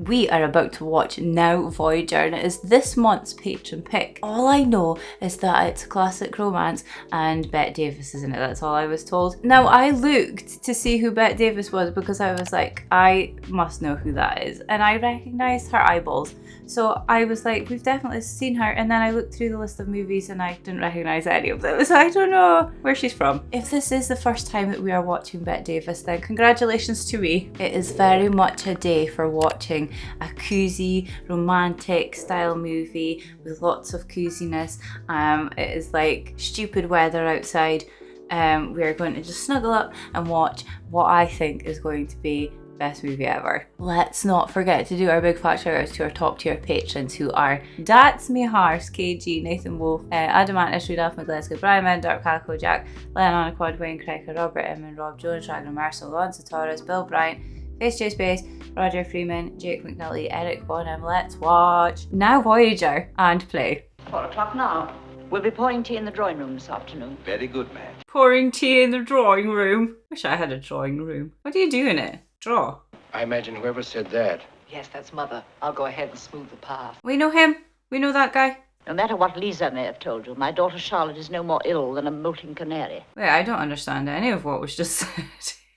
We are about to watch Now Voyager, and it is this month's patron pick. All I know is that it's a classic romance and Bette Davis is in it. That's all I was told. Now, I looked to see who Bette Davis was because I was like, I must know who that is. And I recognised her eyeballs. So I was like, we've definitely seen her. And then I looked through the list of movies and I didn't recognise any of them. So I don't know where she's from. If this is the first time that we are watching Bette Davis, then congratulations to me. It is very much a day for watching a cozy, romantic style movie with lots of coziness. It is like stupid weather outside. We are going to just snuggle up and watch what I think is going to be best movie ever. Let's not forget to do our big fat shout outs to our top tier patrons who are Dats Mihars, KG, Nathan Wolf, Adamantis, Rudolph McGleska, Brian Men, Dark Calico, Jack, Lennon, Quad, Wayne, Cracker, Robert, Emin, Rob Jones, Dragon, Marcel, Alonso Torres, Bill Bryant, Face J Space, Roger Freeman, Jake McNulty, Eric Bonham. Let's watch Now Voyager and play. 4 o'clock now. We'll be pouring tea in the drawing room this afternoon. Very good, man. Pouring tea in the drawing room. Wish I had a drawing room. What do you do in it? Draw. I imagine whoever said that. Yes, that's Mother. I'll go ahead and smooth the path. We know him. We know that guy. No matter what Lisa may have told you, my daughter Charlotte is no more ill than a molting canary. Wait, I don't understand any of what was just said.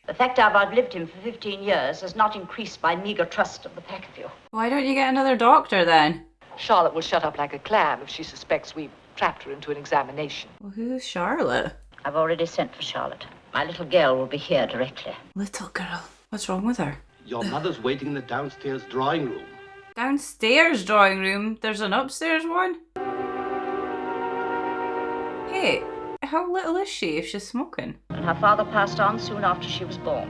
The fact I've outlived him for 15 years has not increased my meagre trust of the pack of you. Why don't you get another doctor then? Charlotte will shut up like a clam if she suspects we've trapped her into an examination. Well, who's Charlotte? I've already sent for Charlotte. My little girl will be here directly. Little girl. What's wrong with her? Your mother's waiting in the downstairs drawing room. Downstairs drawing room? There's an upstairs one? Hey, how little is she if she's smoking? And her father passed on soon after she was born.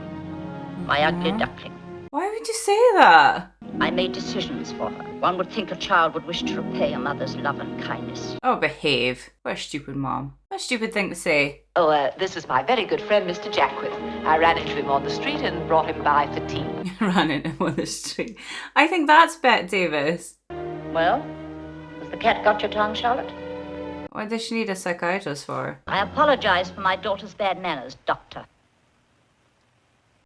My ugly duckling. Why would you say that? I made decisions for her. One would think a child would wish to repay a mother's love and kindness. Oh, behave. What a stupid mom. What a stupid thing to say. Oh, this is my very good friend, Mr. Jackwith. I ran into him on the street and brought him by for tea. Ran into him on the street. I think that's Bette Davis. Well, has the cat got your tongue, Charlotte? What does she need a psychiatrist for? I apologize for my daughter's bad manners, Doctor.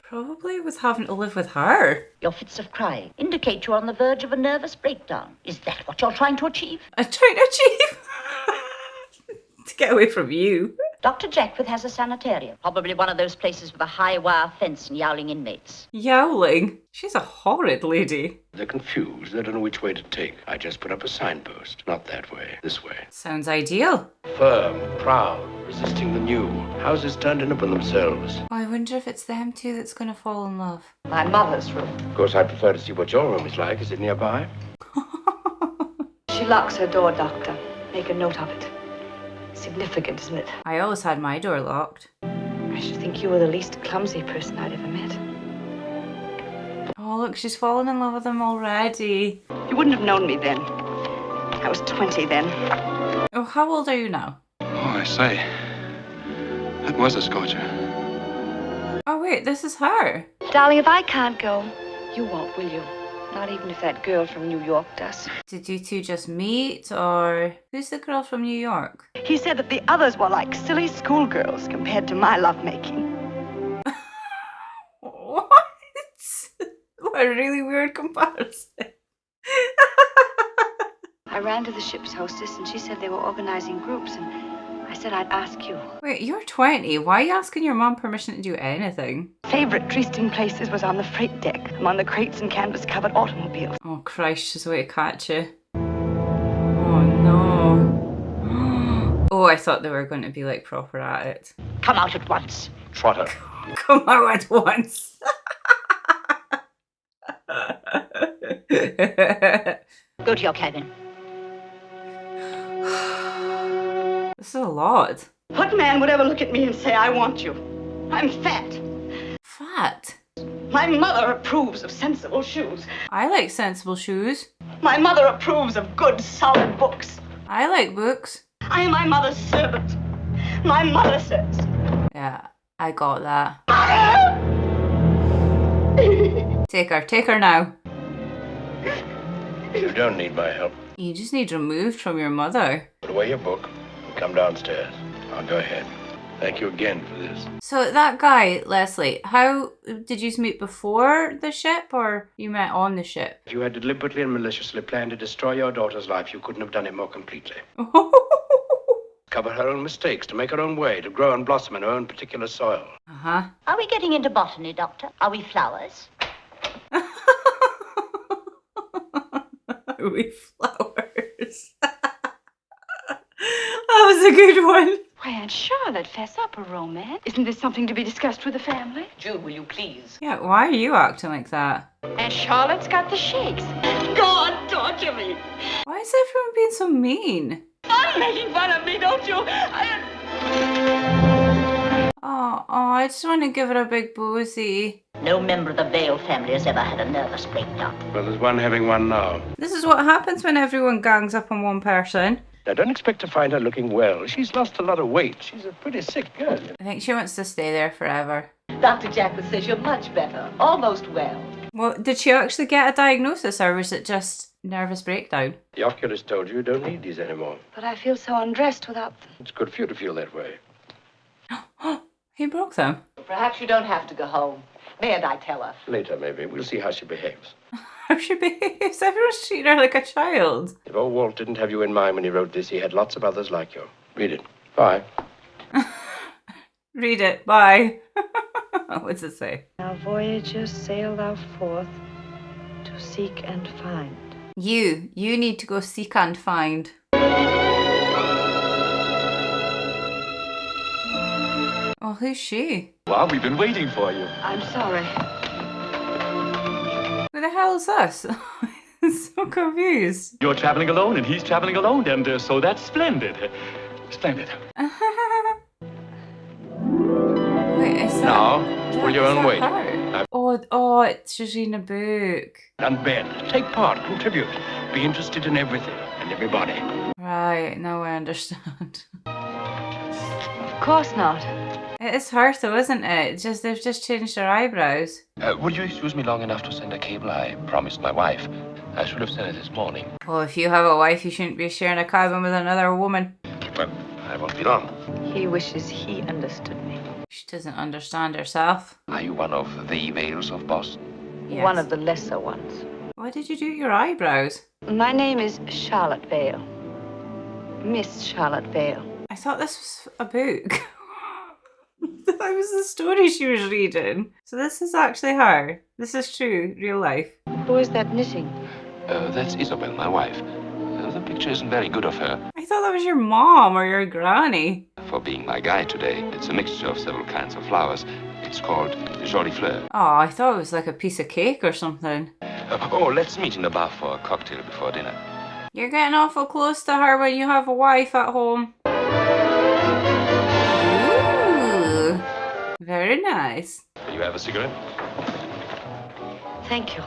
Probably with having to live with her. Your fits of crying indicate you're on the verge of a nervous breakdown. Is that what you're trying to achieve? I'm trying to achieve. To get away from you. Dr. Jackwith has a sanitarium. Probably one of those places with a high wire fence and yowling inmates. Yowling? She's a horrid lady. They're confused. They don't know which way to take. I just put up a signpost. Not that way. This way. Sounds ideal. Firm, proud, resisting the new. Houses turned in upon themselves. I wonder if it's them two that's going to fall in love. My mother's room. Of course, I'd prefer to see what your room is like. Is it nearby? She locks her door, Doctor. Make a note of it. Significant, isn't it? I always had my door locked. I should think you were the least clumsy person I'd ever met. Oh, look, she's fallen in love with him already. You wouldn't have known me then. I was 20 then. Oh, how old are you now? Oh, I say. That was a scorcher. Oh, wait, this is her. Darling, if I can't go, you won't, will you? Not even if that girl from New York does. Did you two just meet, or who's the girl from New York? He said that the others were like silly schoolgirls compared to my lovemaking. What? What a really weird comparison. I ran to the ship's hostess and she said they were organizing groups and I said I'd ask you. Wait, you're 20. Why are you asking your mom permission to do anything? Favorite trysting places was on the freight deck, among the crates and canvas-covered automobiles. Oh, Christ, she's a way to catch you. Oh, no. Oh, I thought they were going to be, like, proper at it. Come out at once. Trotter. Come out at once. Go to your cabin. This is a lot. What man would ever look at me and say, I want you? I'm fat. Fat? My mother approves of sensible shoes. I like sensible shoes. My mother approves of good, solid books. I like books. I am my mother's servant. My mother says. Yeah, I got that. Take her now. You don't need my help. You just need removed from your mother. Put away your book and come downstairs. I'll go ahead. Thank you again for this. So that guy, Leslie, how did you meet before the ship or you met on the ship? If you had deliberately and maliciously planned to destroy your daughter's life, you couldn't have done it more completely. Cover her own mistakes, to make her own way, to grow and blossom in her own particular soil. Uh-huh. Are we getting into botany, Doctor? Are we flowers? Are we flowers? That was a good one. Why, Aunt Charlotte, fess up a romance. Isn't this something to be discussed with the family? June, will you please? Yeah, why are you acting like that? Aunt Charlotte's got the shakes. Go on, torture me. Why is everyone being so mean? You're making fun of me, don't you? Oh, I just want to give her a big boozy. No member of the Vale family has ever had a nervous breakdown. Well, there's one having one now. This is what happens when everyone gangs up on one person. Now, don't expect to find her looking well. She's lost a lot of weight. She's a pretty sick girl. I think she wants to stay there forever. Dr. Jackless says you're much better, almost well. Well, did she actually get a diagnosis or was it just nervous breakdown? The oculist told you don't need these anymore. But I feel so undressed without them. It's good for you to feel that way. He broke them. Perhaps you don't have to go home. Mayn't I tell her? Later, maybe. We'll see how she behaves. How she behaves. Everyone's treating her like a child. If old Walt didn't have you in mind when he wrote this, he had lots of others like you. Read it. Bye. Read it. Bye. What's it say? Now, Voyager, sail thou forth to seek and find. You need to go seek and find. Oh, who's she? Well, we've been waiting for you. I'm sorry. Who the hell is this? I'm so confused. You're traveling alone and he's traveling alone, and so that's splendid. Splendid. Wait, is that... Now, pull your is own that weight. her? Oh, she's reading a book. And Ben, take part, contribute. Be interested in everything and everybody. Right, now I understand. Of course not. It is her though, isn't it? They've just changed her eyebrows. Would you excuse me long enough to send a cable? I promised my wife. I should have sent it this morning. Well, if you have a wife, you shouldn't be sharing a cabin with another woman. Well, I won't be long. He wishes he understood me. She doesn't understand herself. Are you one of the Vales of Boston? Yes. One of the lesser ones. Why did you do your eyebrows? My name is Charlotte Vale. Miss Charlotte Vale. I thought this was a book. That was the story she was reading. So this is actually her. This is true, real life. Who is that knitting? That's Isabel, my wife. The picture isn't very good of her. I thought that was your mom or your granny. For being my guide today, it's a mixture of several kinds of flowers. It's called Jolie Fleur. Oh, I thought it was like a piece of cake or something. Let's meet in the bar for a cocktail before dinner. You're getting awful close to her when you have a wife at home. Ooh, very nice. Will you have a cigarette? Thank you.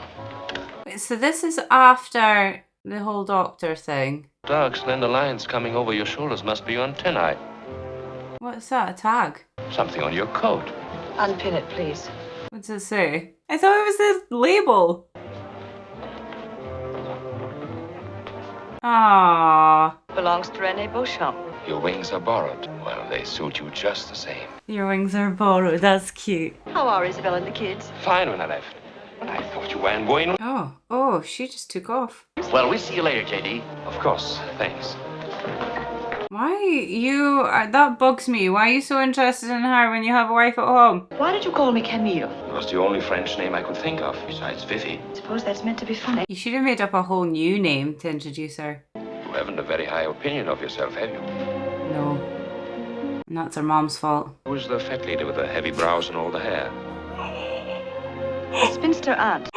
Wait, so this is after the whole doctor thing. Dark, slender lines coming over your shoulders must be your antennae. What's that, a tag? Something on your coat. Unpin it, please. What's it say? I thought it was the label. Ah, Belongs to René Beauchamp. Your wings are borrowed. Well, they suit you just the same. your wings are borrowed. That's cute. How are Isabel and the kids? Fine when I left. But I thought you were in Bueno. Oh, she just took off. Well, we'll see you later, JD. Of course, thanks. Why you? That bugs me. Why are you so interested in her when you have a wife at home? Why did you call me Camille? It was the only French name I could think of, besides Vivi. Suppose that's meant to be funny. You should have made up a whole new name to introduce her. You haven't a very high opinion of yourself, have you? No. And that's her mom's fault. Who's the fat lady with the heavy brows and all the hair? A spinster aunt.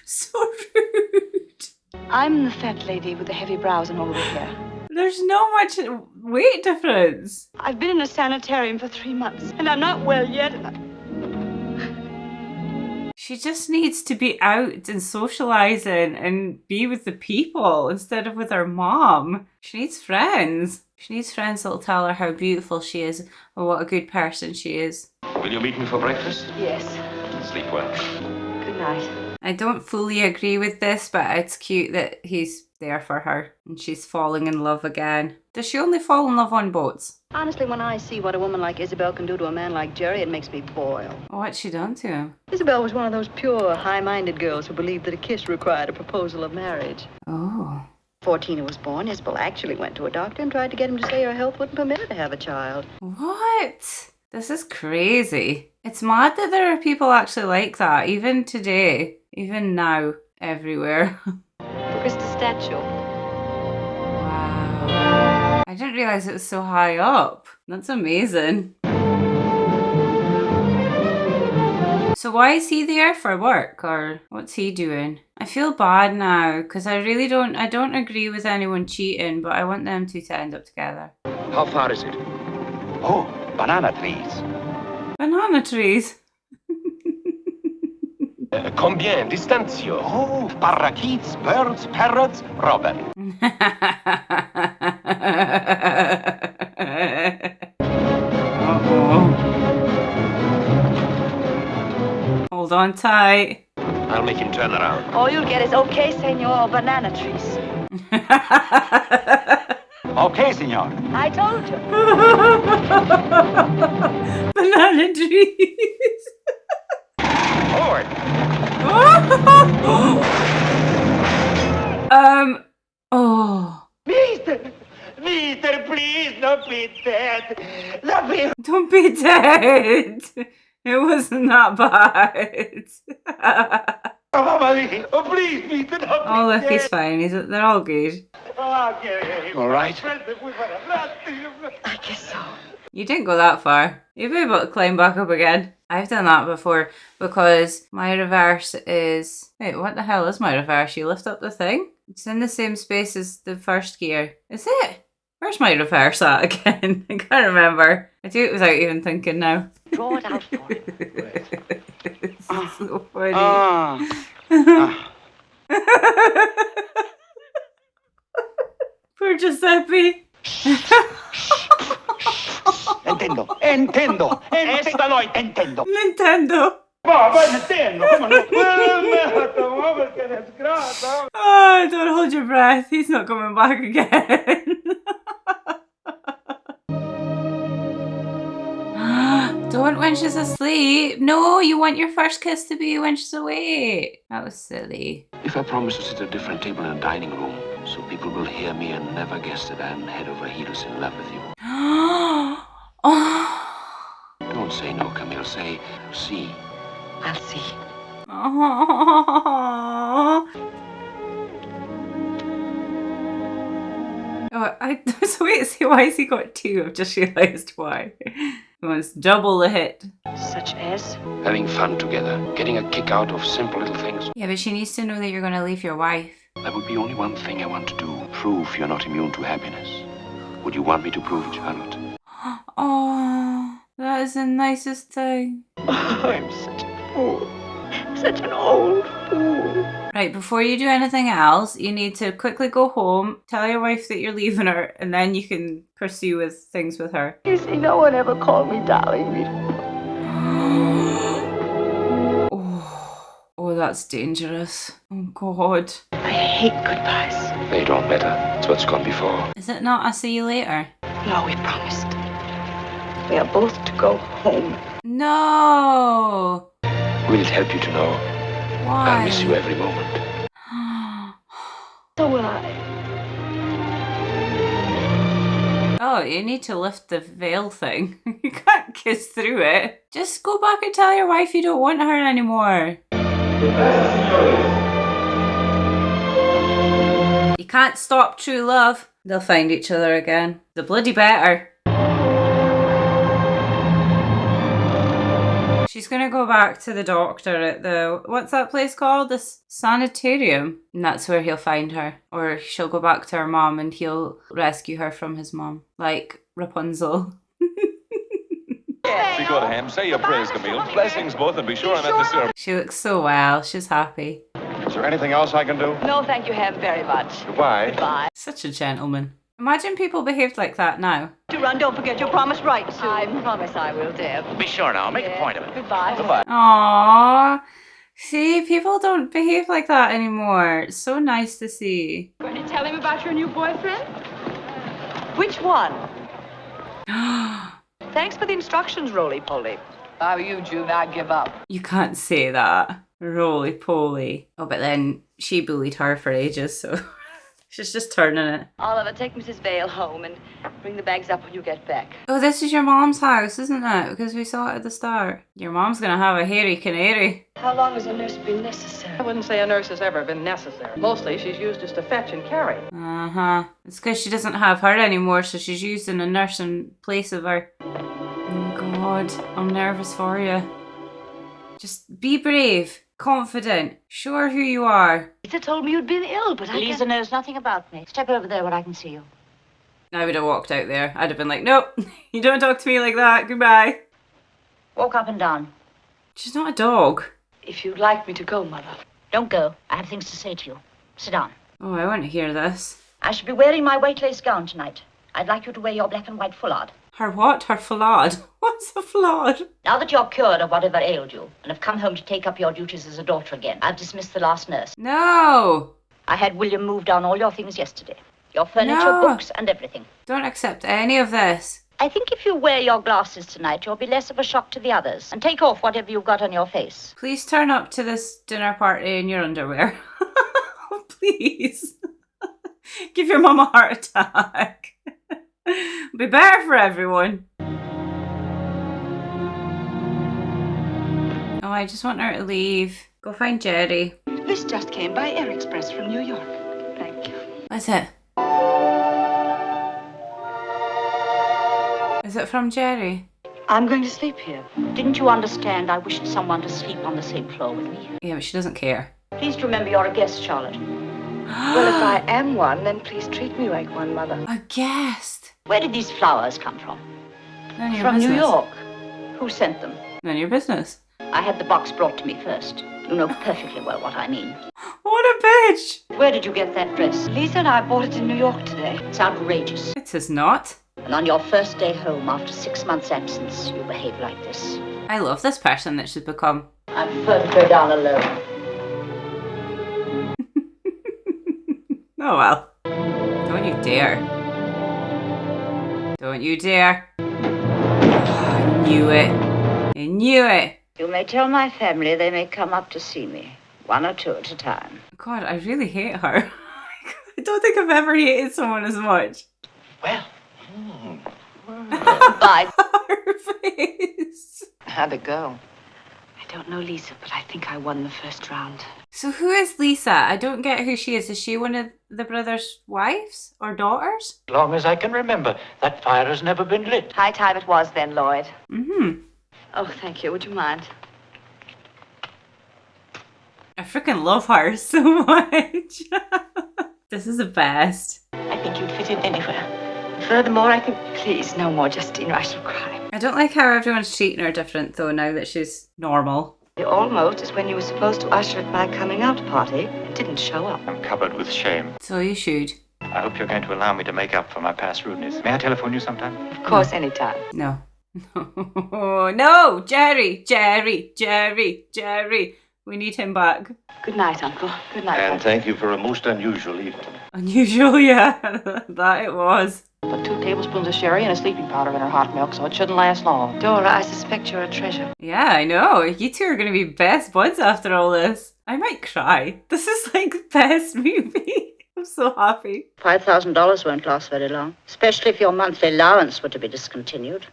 So rude. I'm the fat lady with the heavy brows and all the hair. There's not much weight difference. I've been in a sanitarium for 3 months, and I'm not well yet. She just needs to be out and socializing and be with the people instead of with her mom. She needs friends. She needs friends that'll tell her how beautiful she is or what a good person she is. Will you meet me for breakfast? Yes. Sleep well. Good night. I don't fully agree with this, but it's cute that he's there for her and she's falling in love again. Does she only fall in love on boats? Honestly, when I see what a woman like Isabel can do to a man like Jerry, it makes me boil. What's she done to him? Isabel was one of those pure, high-minded girls who believed that a kiss required a proposal of marriage. Oh. Before Tina was born, Isabel actually went to a doctor and tried to get him to say her health wouldn't permit her to have a child. What? This is crazy. It's mad that there are people actually like that, even today, even now, everywhere. Krista statue. Wow. I didn't realize it was so high up. That's amazing. So why is he there for work, or what's he doing? I feel bad now because I don't agree with anyone cheating, but I want them two to end up together. How far is it? Oh, banana trees. Banana trees. Combien? Distancio? Oh, parakeets, birds, parrots, robin. Hold on tight. I'll make him turn around. All you'll get is okay, senor, banana trees. Okay, senor. I told you. Banana trees. Forward! Oh. Mister, please, don't be dead. Don't be dead. It wasn't that bad. Oh, please, Mister, don't Oh, look, he's fine. They're all good. All right. I guess so. You didn't go that far. You'll be able to climb back up again. I've done that before because my reverse is... Wait, what the hell is my reverse? You lift up the thing? It's in the same space as the first gear. Is it? Where's my reverse at again? I can't remember. I do it without even thinking now. Draw it out for him. This is so funny. Poor Giuseppe. Entendo. Esta noite entendo. Nintendo. Entendo. Come no? Perché disgrazia. Oh, don't hold your breath. He's not coming back again. Don't when she's asleep. No, you want your first kiss to be when she's awake. That was silly. If I promise to sit at a different table in a dining room, so people will hear me and never guess that I'm head over heels in love with you. Oh. Don't say no, Camille. Say, see. I'll see. Oh, so wait, see, why has he got two? I've just realised why. He wants double the hit. Such as? Having fun together, getting a kick out of simple little things. Yeah, but she needs to know that you're going to leave your wife. There would be only one thing I want to do. Prove you're not immune to happiness. Would you want me to prove it, Charlotte? Oh, that is the nicest thing. Oh, I'm such a fool. Such an old fool. Right, before you do anything else, you need to quickly go home, tell your wife that you're leaving her, and then you can pursue with things with her. You see, no one ever called me darling before. Oh, that's dangerous. Oh, God. I hate goodbyes. They don't matter. It's what's gone before. Is it not a see you later? No, we promised. We are both to go home. No! Will it help you to know? Why? I'll miss you every moment. So will I. Oh, you need to lift the veil thing. You can't kiss through it. Just go back and tell your wife you don't want her anymore. You can't stop true love. They'll find each other again. The bloody better. She's gonna go back to the doctor at the, what's that place called? The sanitarium. And that's where he'll find her. Or she'll go back to her mom and he'll rescue her from his mom. Like Rapunzel. Be good, Ham. Say your prayers, Camille. Blessings both, and be sure I'm at the service. She looks so well. She's happy. Is there anything else I can do? No, thank you, Ham, very much. Goodbye. Bye. Such a gentleman. Imagine people behaved like that now. To run, don't forget your promise right, Sue. I promise I will, dear. Be sure now. Make a point of it. Goodbye. Goodbye. Aww. See, people don't behave like that anymore. It's so nice to see. Going to tell him about your new boyfriend? Which one? Thanks for the instructions, roly-poly. If I were you, June, I'd give up. You can't say that. Roly-poly. Oh, but then she bullied her for ages, so she's just turning it. Oliver, take Mrs. Vale home and bring the bags up when you get back. Oh, this is your mom's house, isn't it? Because we saw it at the start. Your mom's gonna have a hairy canary. How long has a nurse been necessary? I wouldn't say a nurse has ever been necessary. Mostly she's used just to fetch and carry. Uh-huh. It's because she doesn't have her anymore, so she's using a nurse in place of her. Oh, God. I'm nervous for you. Just be brave. Confident. Show her who you are. Lisa told me you'd been ill, but Lisa knows nothing about me. Step over there where I can see you. I would have walked out there. I'd have been like, nope, you don't talk to me like that. Goodbye. Walk up and down. She's not a dog. If you'd like me to go, Mother. Don't go. I have things to say to you. Sit down. Oh, I want to hear this. I shall be wearing my white lace gown tonight. I'd like you to wear your black and white foulard. Her what? Her foulard? What's a foulard? Now that you're cured of whatever ailed you and have come home to take up your duties as a daughter again, I've dismissed the last nurse. No! I had William move down all your things yesterday. Your furniture, No. books, and everything. Don't accept any of this. I think if you wear your glasses tonight, you'll be less of a shock to the others. And take off whatever you've got on your face. Please turn up to this dinner party in your underwear. Please. Give your mum a heart attack. Be better for everyone. Oh, I just want her to leave. Go find Jerry. This just came by air express from New York. Thank you. What's it? Is it from Jerry? I'm going to sleep here. Didn't you understand I wished someone to sleep on the same floor with me? Yeah, but she doesn't care. Please remember you're a guest, Charlotte. Well, if I am one, then please treat me like one, Mother. A guest. Where did these flowers come from? None of your From business. New York. Who sent them? None of your business. I had the box brought to me first. You know perfectly well what I mean. What a bitch! Where did you get that dress? Lisa and I bought it in New York today. It's outrageous. It is not. And on your first day home after 6 months' absence, you behave like this. I love this person that she's become. I prefer to go down alone. Oh well. Don't you dare. Don't you dare. I knew it. I knew it. You may tell my family they may come up to see me. 1 or 2 at a time. God, I really hate her. I don't think I've ever hated someone as much. Well. Bye. Her face. How'd it go? I don't know Lisa, but I think I won the first round. So who is Lisa? I don't get who she is. Is she one of the brothers' wives or daughters? As long as I can remember, that fire has never been lit. High time it was then, Lloyd. Mm-hmm. Oh, thank you. Would you mind? I freaking love her so much. This is the best. I think you'd fit in anywhere. Furthermore, I think... Please, no more Justine. I shall cry. I don't like how everyone's treating her different though now that she's normal. Almost as when you were supposed to usher at my coming out party and didn't show up. I'm covered with shame. So you should. I hope you're going to allow me to make up for my past rudeness. May I telephone you sometime? Of course, anytime. No. No! Jerry! Jerry! Jerry! Jerry! We need him back. Good night, Uncle. Good night. And thank you for a most unusual evening. Unusual, yeah. That it was. Put 2 tablespoons of sherry and a sleeping powder in her hot milk, so it shouldn't last long. Dora, I suspect you're a treasure. Yeah, I know. You two are going to be best buds after all this. I might cry. This is like the best movie. I'm so happy. $5,000 won't last very long, especially if your monthly allowance were to be discontinued.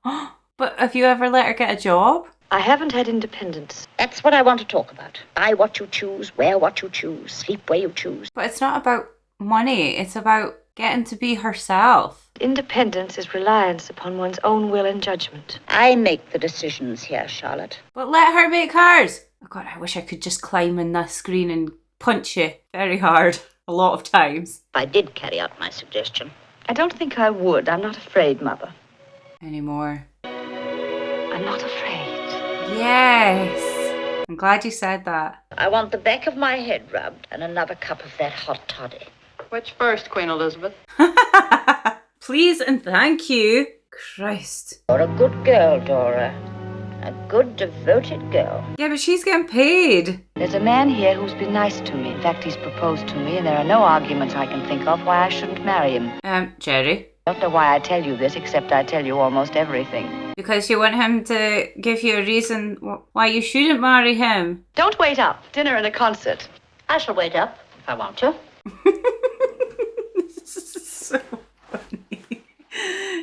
But have you ever let her get a job? I haven't had independence. That's what I want to talk about. Buy what you choose, wear what you choose, sleep where you choose. But it's not about money. It's about getting to be herself. Independence is reliance upon one's own will and judgment. I make the decisions here, Charlotte. But let her make hers. Oh God, I wish I could just climb in that screen and punch you very hard a lot of times. I did carry out my suggestion. I don't think I would. I'm not afraid, Mother. Anymore. I'm not afraid. Yes. I'm glad you said that. I want the back of my head rubbed and another cup of that hot toddy. Which first, Queen Elizabeth? Please and thank you. Christ. You're a good girl, Dora. A good, devoted girl. Yeah, but she's getting paid. There's a man here who's been nice to me. In fact, he's proposed to me, and there are no arguments I can think of why I shouldn't marry him. Jerry? I don't know why I tell you this, except I tell you almost everything. Because you want him to give you a reason why you shouldn't marry him. Don't wait up. Dinner and a concert. I shall wait up if I want to. This is so funny.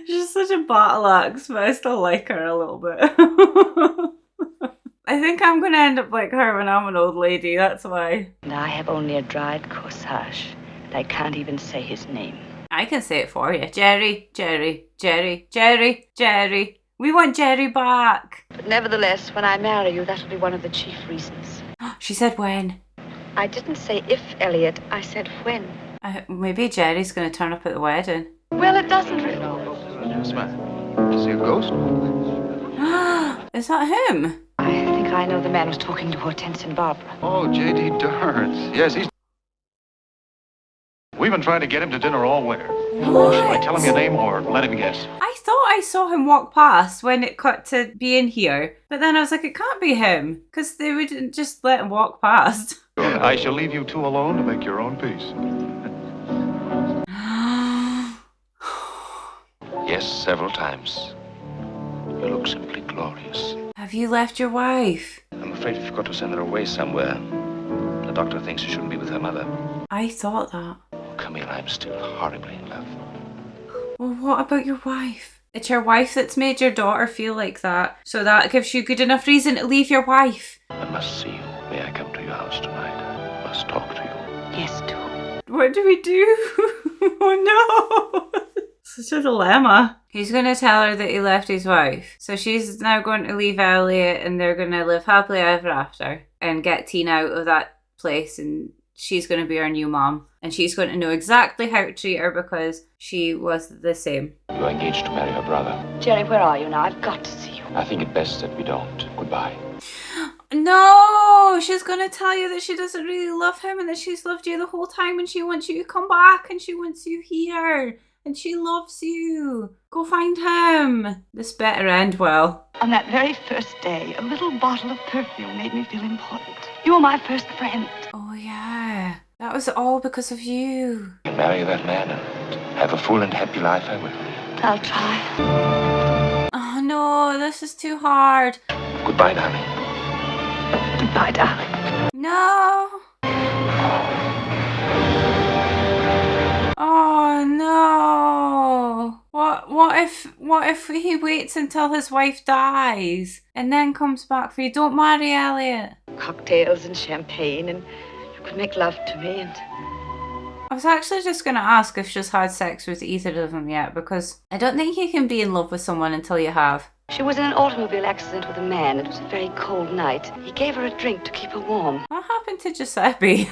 She's such a battle axe, but I still like her a little bit. I think I'm going to end up like her when I'm an old lady, that's why. And I have only a dried corsage, and I can't even say his name. I can say it for you. Jerry, Jerry, Jerry, Jerry, Jerry. We want Jerry back. But nevertheless, when I marry you, that'll be one of the chief reasons. She said when. I didn't say if, Elliot. I said when. Maybe Jerry's going to turn up at the wedding. Well, it doesn't really. What's the matter? See a ghost? Is that him? I think I know the man who's talking to Hortense and Barbara. Oh, J.D. Darts. Yes, he's... We've been trying to get him to dinner all winter. What? Shall I tell him your name or let him guess? I thought I saw him walk past when it cut to being here. But then I was like, it can't be him. Because they wouldn't just let him walk past. I shall leave you two alone to make your own peace. Yes, several times. You look simply glorious. Have you left your wife? I'm afraid if you've got to send her away somewhere, the doctor thinks she shouldn't be with her mother. I thought that. Camille, I'm still horribly in love. Well, what about your wife? It's your wife that's made your daughter feel like that. So that gives you good enough reason to leave your wife. I must see you. May I come to your house tonight? I must talk to you. Yes, do. What do we do? Oh no! Such a dilemma. He's going to tell her that he left his wife. So she's now going to leave Elliot and they're going to live happily ever after and get Tina out of that place, and she's going to be her new mom. And she's going to know exactly how to treat her because she was the same. You're engaged to marry her brother. Jerry, where are you now? I've got to see you. I think it best that we don't. Goodbye. No! She's going to tell you that she doesn't really love him and that she's loved you the whole time and she wants you to come back and she wants you here. And she loves you. Go find him. This better end well. On that very first day, a little bottle of perfume made me feel important. You were my first friend. Oh, yeah. That was all because of you. You marry that man and have a full and happy life, I will. I'll try. Oh, no. This is too hard. Goodbye, darling. Goodbye, darling. No. Oh no! What if he waits until his wife dies and then comes back for you? Don't marry Elliot. Cocktails and champagne, and you could make love to me, and... I was actually just going to ask if she's had sex with either of them yet, because I don't think you can be in love with someone until you have. She was in an automobile accident with a man. It was a very cold night. He gave her a drink to keep her warm. What happened to Giuseppe?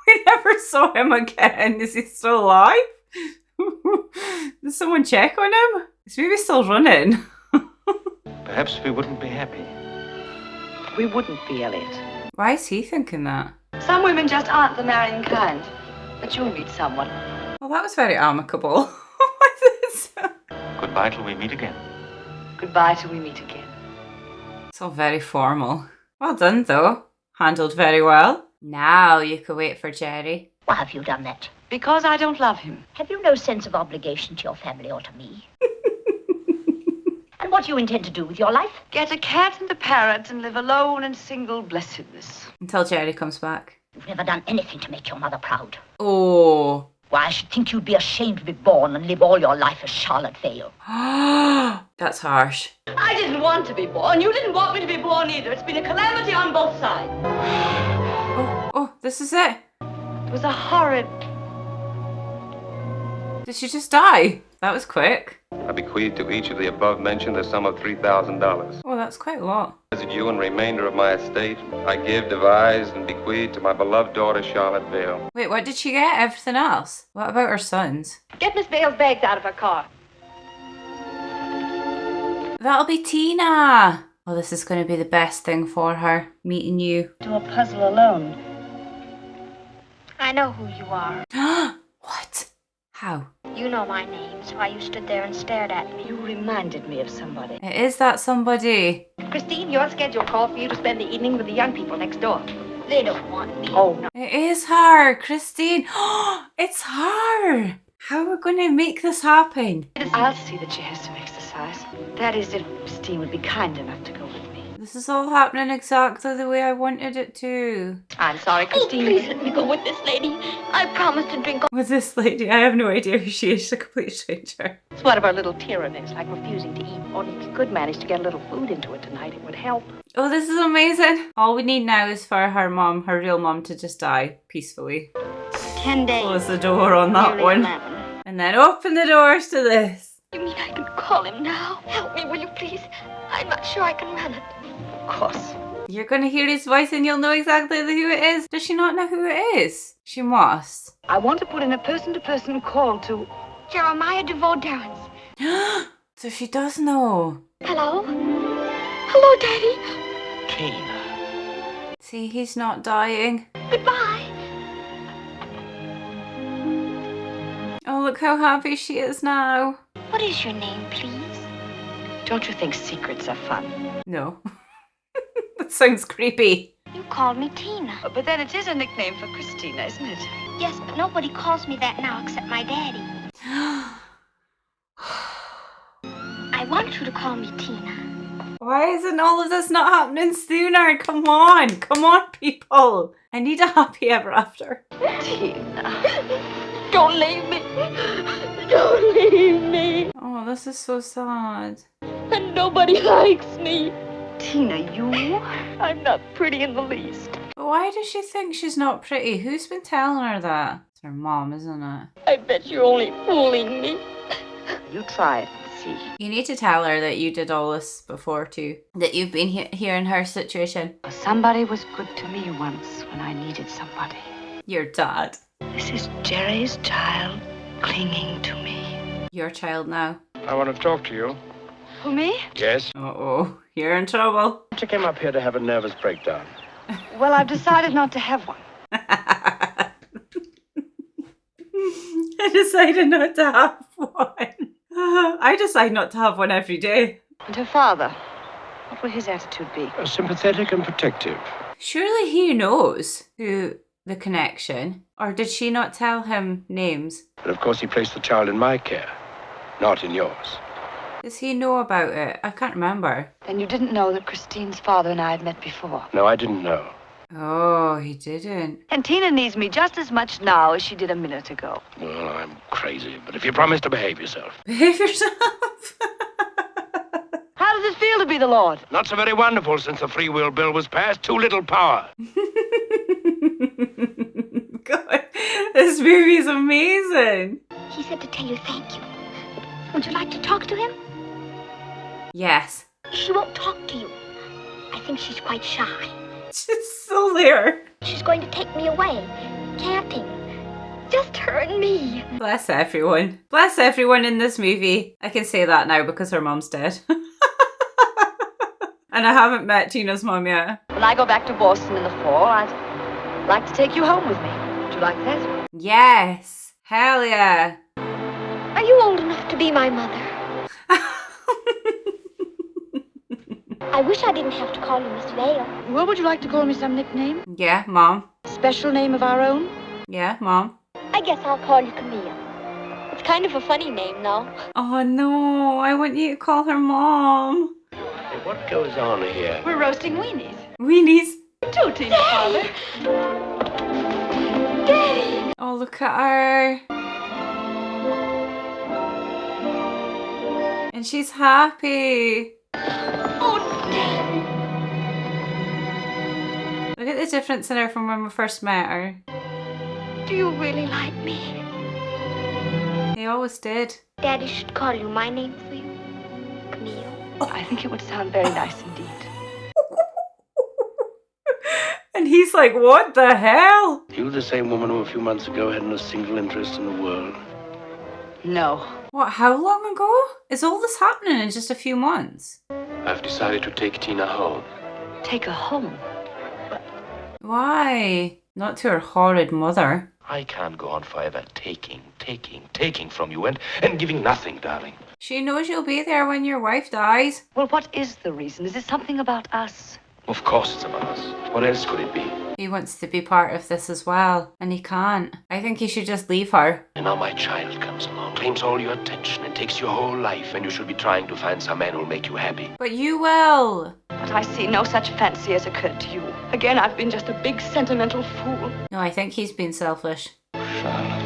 We never saw him again. Is he still alive? Did someone check on him? Is maybe still running? Perhaps we wouldn't be happy. We wouldn't be, Elliot. Why is he thinking that? Some women just aren't the marrying kind. But you'll meet someone. Well, that was very amicable. Goodbye till we meet again. Goodbye till we meet again. It's all very formal. Well done, though. Handled very well. Now you can wait for Jerry. Why have you done that? Because I don't love him. Have you no sense of obligation to your family or to me? And what do you intend to do with your life? Get a cat and a parrot and live alone in single blessedness. Until Jerry comes back. You've never done anything to make your mother proud. Oh. Why, I should think you'd be ashamed to be born and live all your life as Charlotte Vale. That's harsh. I didn't want to be born. You didn't want me to be born either. It's been a calamity on both sides. Oh, this is it. It was a horrid... Did she just die? That was quick. I bequeath to each of the above-mentioned the sum of $3,000. Oh, that's quite a lot. Residue and remainder of my estate, I give, devise, and bequeath to my beloved daughter, Charlotte Vale. Wait, what did she get? Everything else? What about her sons? Get Miss Vale's bags out of her car. That'll be Tina. Oh, this is going to be the best thing for her, meeting you. To a puzzle alone. I know who you are. What? How? You know my name, so you stood there and stared at me. You reminded me of somebody. It is that somebody. Christine, your schedule called for you to spend the evening with the young people next door. They don't want me. Oh, no. It is her, Christine. It's her. How are we going to make this happen? I'll see that she has some exercise. That is, if Christine would be kind enough to go with me. This is all happening exactly the way I wanted it to. I'm sorry, Christine. Oh, please let me go with this lady. I promised to drink. With this lady, I have no idea who she is. She's a complete stranger. It's one of our little tyrannies, like refusing to eat. Only if you could manage to get a little food into it tonight, it would help. Oh, this is amazing. All we need now is for her mom, her real mom, to just die peacefully. 10 days. Close the door on that Nearly one. 11. And then open the doors to this. You mean I can call him now? Help me, will you please? I'm not sure I can run it. Of course. You're going to hear his voice and you'll know exactly who it is. Does she not know who it is? She must. I want to put in a person-to-person call to... Jeremiah DeVoe Darrens. So she does know. Hello? Hello, Daddy. Tina. See, he's not dying. Goodbye. Oh, look how happy she is now. What is your name, please? Don't you think secrets are fun? No. That sounds creepy. You called me Tina. But then it is a nickname for Christina, isn't it? Yes, but nobody calls me that now except my daddy. I want you to call me Tina. Why isn't all of this not happening sooner? Come on. Come on, people. I need a happy ever after. Tina. Don't leave me. Don't leave me. Oh, this is so sad. And nobody likes me. Tina, you... I'm not pretty in the least. But why does she think she's not pretty? Who's been telling her that? It's her mom, isn't it? I bet you're only fooling me. You try it and see. You need to tell her that you did all this before too. That you've been here in her situation. Somebody was good to me once when I needed somebody. Your dad. This is Jerry's child clinging to me. Your child now. I want to talk to you. Who, me? Yes? Uh-oh. You're in trouble. You came up here to have a nervous breakdown. Well, I've decided not to have one. I decided not to have one. I decide not to have one every day. And her father, what will his attitude be? Sympathetic and protective. Surely he knows who the connection, or did she not tell him names? But of course he placed the child in my care, not in yours. Does he know about it? I can't remember. Then you didn't know that Christine's father and I had met before? No, I didn't know. Oh, he didn't. And Tina needs me just as much now as she did a minute ago. Well, I'm crazy, but if you promise to behave yourself. Behave yourself. How does it feel to be the Lord? Not so very wonderful since the free will bill was passed. Too little power. God, this movie is amazing. He said to tell you thank you. Would you like to talk to him? Yes. She won't talk to you. I think she's quite shy. She's still there. She's going to take me away, camping. Just her and me. Bless everyone. Bless everyone in this movie. I can say that now because her mom's dead. And I haven't met Tina's mom yet. When I go back to Boston in the fall, I'd like to take you home with me. Would you like that? Yes. Hell yeah. Are you old enough to be my mother? I wish I didn't have to call you Miss Vale. Well, would you like to call me some nickname? Yeah, Mom. Special name of our own? Yeah, Mom. I guess I'll call you Camille. It's kind of a funny name, though. Oh no, I want you to call her Mom. Hey, what goes on here? We're roasting weenies. Weenies. Too, Tina, Father. Daddy! Oh, look at her. And she's happy. Oh, Daddy! Look at the difference in her from when we first met her. Do you really like me? He always did. Daddy should call you my name for you. Camille. I think it would sound very nice indeed. And he's like, what the hell? You the same woman who a few months ago hadn't a single interest in the world? No. What, how long ago? Is all this happening in just a few months? I've decided to take Tina home. Take her home. Why? Not to her horrid mother. I can't go on forever taking from you and giving nothing, darling. She knows you'll be there when your wife dies. Well, what is the reason? Is it something about us? Of course it's about us. What else could it be? He wants to be part of this as well, and he can't. I think he should just leave her. And now my child comes along, claims all your attention and takes your whole life, and you should be trying to find some man who'll make you happy. But you will. But I see no such fancy has occurred to you. Again, I've been just a big sentimental fool. No, I think he's been selfish. Charlotte.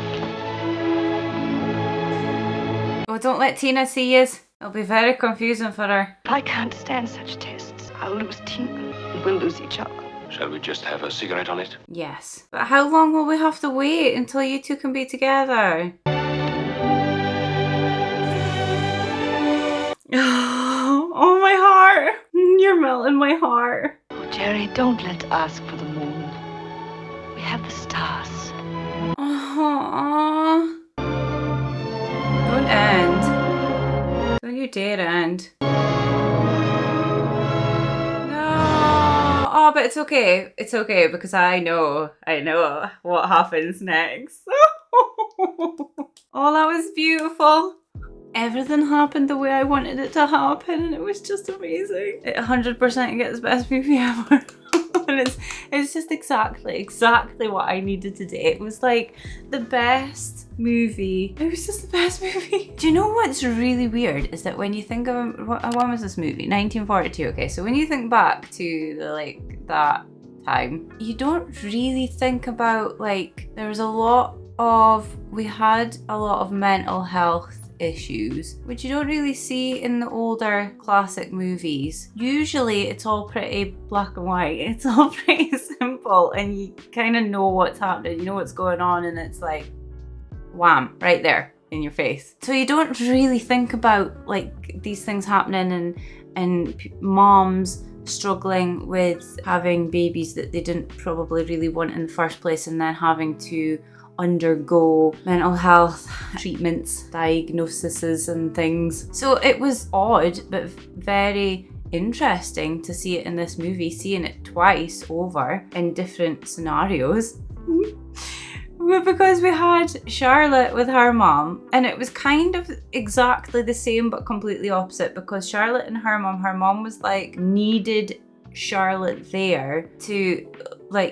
Oh, don't let Tina see us. It'll be very confusing for her. If I can't stand such tests, I'll lose Tina, and we'll lose each other. Shall we just have a cigarette on it? Yes. But how long will we have to wait until you two can be together? Oh, my heart. You're melting my heart. Oh, Jerry, don't let's ask for the moon. We have the stars. Aww. Don't end. Don't you dare end. Oh, but it's okay. It's okay because I know what happens next. Oh, that was beautiful. Everything happened the way I wanted it to happen, and it was just amazing. It 100% gets best movie ever. And it's just exactly what I needed today. It was like the best movie. It was just the best movie. Do you know what's really weird is that when you think of when was this movie? 1942. Okay, so when you think back to that time, you don't really think about we had a lot of mental health issues, which you don't really see in the older classic movies. Usually it's all pretty black and white. It's all pretty simple and you kind of know what's happening, you know what's going on, and it's like wham, right there in your face. So you don't really think about these things happening and moms struggling with having babies that they didn't probably really want in the first place, and then having to undergo mental health treatments, diagnoses and things. So it was odd but very interesting to see it in this movie, seeing it twice over in different scenarios. Because we had Charlotte with her mom, and it was kind of exactly the same but completely opposite, because Charlotte and her mom was needed Charlotte there to,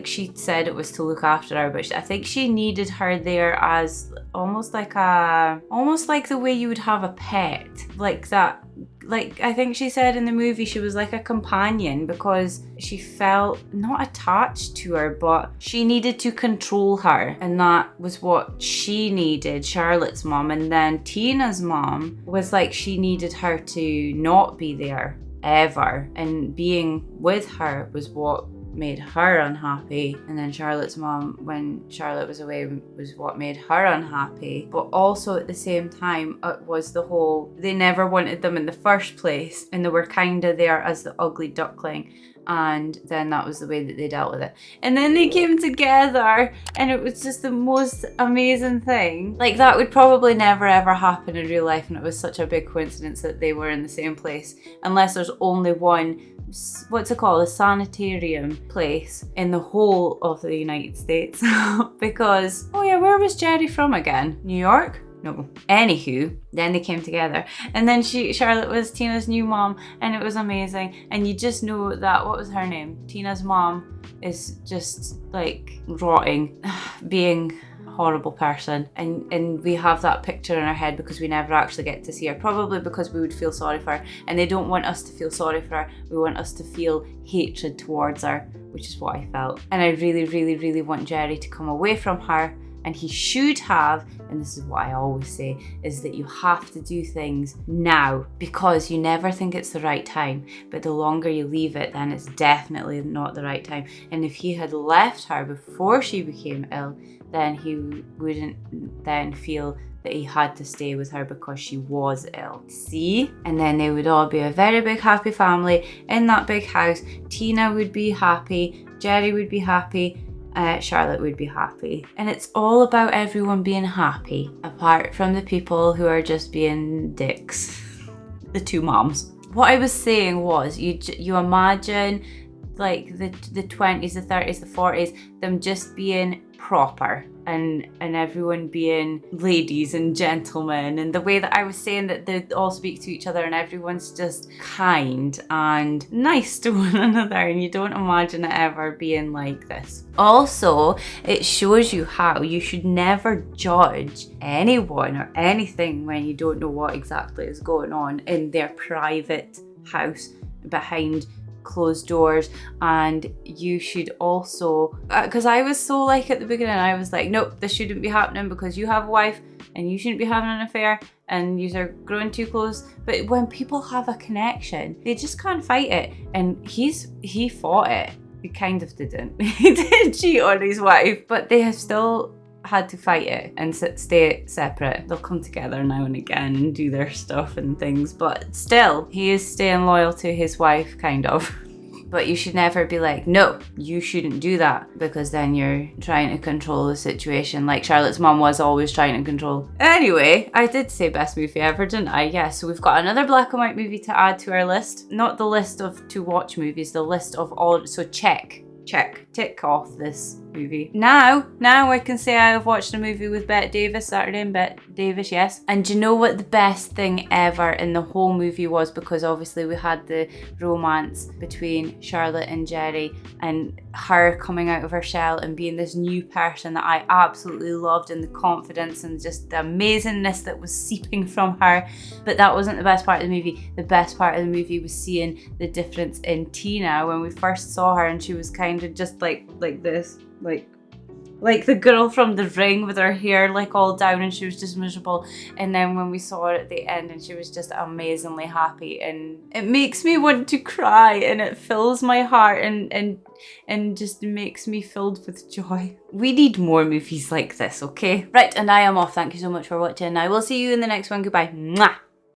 she said it was to look after her, but I think she needed her there as almost like the way you would have a pet, like that. I think she said in the movie she was like a companion, because she felt not attached to her, but she needed to control her, and that was what she needed, Charlotte's mom. And then Tina's mom was she needed her to not be there ever, and being with her was what made her unhappy. And then Charlotte's mom, when Charlotte was away, was what made her unhappy. But also at the same time, it was the whole, they never wanted them in the first place, and they were kind of there as the ugly duckling, and then that was the way that they dealt with it. And then they came together, and it was just the most amazing thing. That would probably never ever happen in real life, and it was such a big coincidence that they were in the same place, unless there's only one, what's it called, a sanitarium place in the whole of the United States. Because, oh yeah, where was Jerry from again? New York? No. Anywho, then they came together, and then Charlotte was Tina's new mom, and it was amazing. And you just know that, what was her name? Tina's mom is just rotting, being a horrible person, and we have that picture in our head because we never actually get to see her, probably because we would feel sorry for her, and they don't want us to feel sorry for her. We want us to feel hatred towards her, which is what I felt. And I really, really, really want Jerry to come away from her. And he should have, and this is what I always say, is that you have to do things now, because you never think it's the right time, but the longer you leave it, then it's definitely not the right time. And if he had left her before she became ill, then he wouldn't then feel that he had to stay with her because she was ill. See? And then they would all be a very big happy family in that big house. Tina would be happy, Jerry would be happy, Charlotte would be happy. And it's all about everyone being happy, apart from the people who are just being dicks. The two moms. What I was saying was, you imagine like the 20s, the 30s, the 40s, them just being proper and everyone being ladies and gentlemen, and the way that I was saying that they all speak to each other and everyone's just kind and nice to one another, and you don't imagine it ever being like this. Also, it shows you how you should never judge anyone or anything when you don't know what exactly is going on in their private house behind closed doors. And you should also, because I was so like at the beginning, I was like, nope, this shouldn't be happening because you have a wife and you shouldn't be having an affair and you are growing too close. But when people have a connection, they just can't fight it. And he fought it. He kind of didn't. He did cheat on his wife, but they have still had to fight it and stay separate. They'll come together now and again and do their stuff and things, but still, he is staying loyal to his wife, kind of. But you should never be like, no, you shouldn't do that, because then you're trying to control the situation, like Charlotte's mom was always trying to control. Anyway, I did say best movie ever, didn't I? Yeah, so we've got another black and white movie to add to our list. Not the list of to watch movies, the list of all, so check, tick off this movie. Now I can say I have watched a movie with Bette Davis, Saturday and Bette Davis, yes. And do you know what the best thing ever in the whole movie was? Because obviously we had the romance between Charlotte and Jerry, and her coming out of her shell and being this new person that I absolutely loved, and the confidence and just the amazingness that was seeping from her. But that wasn't the best part of the movie. The best part of the movie was seeing the difference in Tina when we first saw her, and she was kind of just like this, like the girl from The Ring with her hair like all down, and she was just miserable. And then when we saw her at the end, and she was just amazingly happy, and it makes me want to cry, and it fills my heart and just makes me filled with joy. We need more movies like this, okay? Right, and I am off. Thank you so much for watching. I will see you in the next one. Goodbye. Mwah.